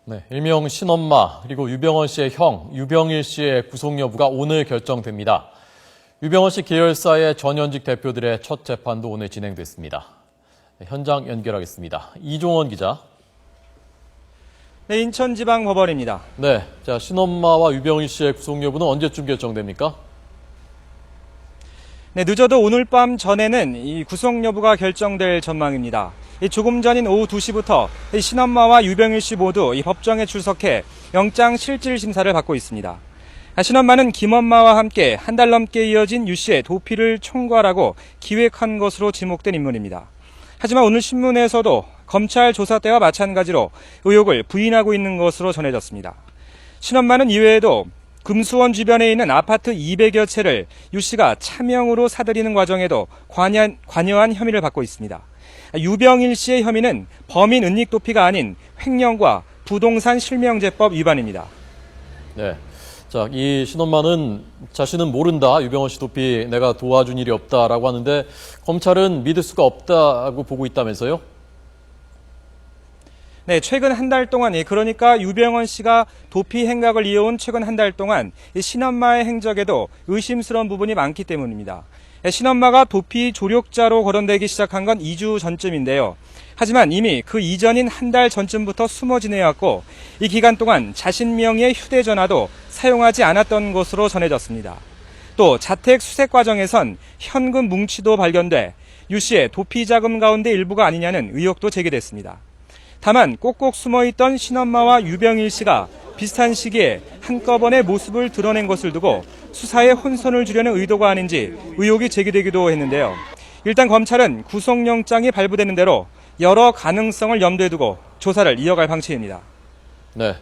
네, 일명 신엄마 그리고 유병헌 씨의 형 유병일 씨의 구속 여부가 오늘 결정됩니다. 유병헌 씨 계열사의 전현직 대표들의 첫 재판도 오늘 진행됐습니다. 네, 현장 연결하겠습니다. 이종원 기자. 네, 인천지방법원입니다. 네, 자 신엄마와 유병일 씨의 구속 여부는 언제쯤 결정됩니까? 네, 늦어도 오늘 밤 전에는 이 구속 여부가 결정될 전망입니다. 조금 전인 오후 2시부터 신엄마와 유병일 씨 모두 이 법정에 출석해 영장 실질 심사를 받고 있습니다. 신엄마는 김엄마와 함께 한 달 넘게 이어진 유 씨의 도피를 총괄하고 기획한 것으로 지목된 인물입니다. 하지만 오늘 신문에서도 검찰 조사 때와 마찬가지로 의혹을 부인하고 있는 것으로 전해졌습니다. 신엄마는 이외에도 금수원 주변에 있는 아파트 200여 채를 유 씨가 차명으로 사들이는 과정에도 관여한 혐의를 받고 있습니다. 유병일 씨의 혐의는 범인 은닉 도피가 아닌 횡령과 부동산 실명제법 위반입니다. 네, 자 이 신엄마는 자신은 모른다, 유병헌 씨 도피 내가 도와준 일이 없다라고 하는데 검찰은 믿을 수가 없다고 보고 있다면서요? 네, 최근 한 달 동안, 그러니까 유병헌 씨가 도피 행각을 이어온 최근 한 달 동안 신엄마의 행적에도 의심스러운 부분이 많기 때문입니다. 신엄마가 도피 조력자로 거론되기 시작한 건 2주 전쯤인데요. 하지만 이미 그 이전인 한 달 전쯤부터 숨어 지내왔고 이 기간 동안 자신 명의의 휴대전화도 사용하지 않았던 것으로 전해졌습니다. 또 자택 수색 과정에선 현금 뭉치도 발견돼 유 씨의 도피 자금 가운데 일부가 아니냐는 의혹도 제기됐습니다. 다만 꼭꼭 숨어있던 신엄마와 유병일 씨가 비슷한 시기에 한꺼번에 모습을 드러낸 것을 두고 수사에 혼선을 주려는 의도가 아닌지 의혹이 제기되기도 했는데요. 일단 검찰은 구속영장이 발부되는 대로 여러 가능성을 염두에 두고 조사를 이어갈 방침입니다. 네,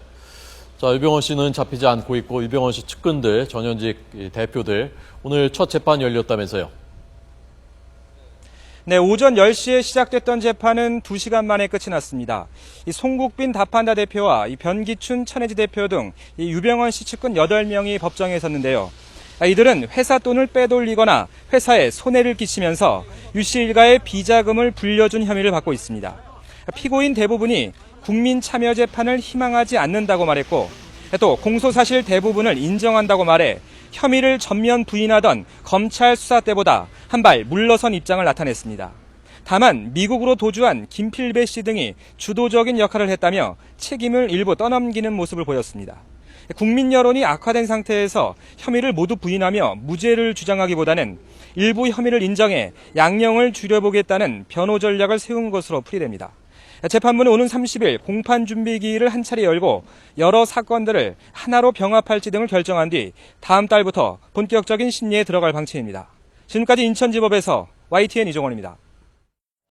자 유병헌 씨는 잡히지 않고 있고 유병헌 씨 측근들, 전현직 대표들 오늘 첫 재판이 열렸다면서요? 네, 오전 10시에 시작됐던 재판은 2시간 만에 끝이 났습니다. 이 송국빈 다판다 대표와 이 변기춘 천혜지 대표 등 이 유병헌 씨 측근 8명이 법정에 섰는데요. 이들은 회사 돈을 빼돌리거나 회사에 손해를 끼치면서 유 씨 일가의 비자금을 불려준 혐의를 받고 있습니다. 피고인 대부분이 국민 참여 재판을 희망하지 않는다고 말했고 또 공소사실 대부분을 인정한다고 말해 혐의를 전면 부인하던 검찰 수사 때보다 한 발 물러선 입장을 나타냈습니다. 다만 미국으로 도주한 김필배 씨 등이 주도적인 역할을 했다며 책임을 일부 떠넘기는 모습을 보였습니다. 국민 여론이 악화된 상태에서 혐의를 모두 부인하며 무죄를 주장하기보다는 일부 혐의를 인정해 양형을 줄여보겠다는 변호 전략을 세운 것으로 풀이됩니다. 재판부는 오는 30일 공판 준비 기일을 한 차례 열고 여러 사건들을 하나로 병합할지 등을 결정한 뒤 다음 달부터 본격적인 심리에 들어갈 방침입니다. 지금까지 인천지법에서 YTN 이종원입니다.